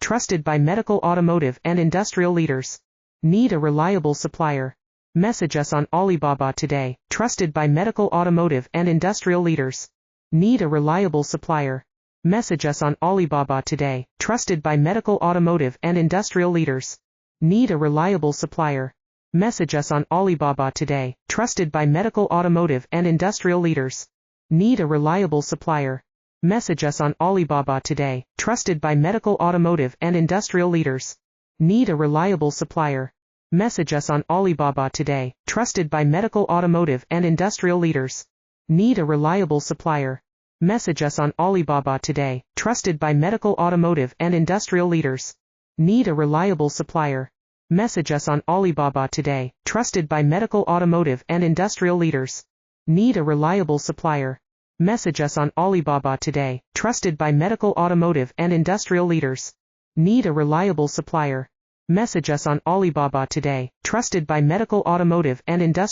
Trusted by medical, automotive and industrial leaders. Need a reliable supplier? Message us on Alibaba today. Trusted by medical, automotive and industrial leaders. Need a reliable supplier? Message us on Alibaba today. Trusted by medical, automotive and industrial leaders. Need a reliable supplier? Message us on Alibaba today. Trusted by medical, automotive and industrial leaders. Need a reliable supplier? Message us on Alibaba today. Trusted by medical, automotive and industrial leaders. Need a reliable supplier? Message us on Alibaba today. Trusted by medical, automotive and industrial leaders. Need a reliable supplier? Message us on Alibaba today. Trusted by medical, automotive and industrial leaders. Need a reliable supplier? Message us on Alibaba today. Trusted by medical, automotive and industrial leaders. Need a reliable supplier? Message us on Alibaba today. Trusted by medical, automotive and industrial leaders. Need a reliable supplier? Message us on Alibaba today. Trusted by medical, automotive and industrial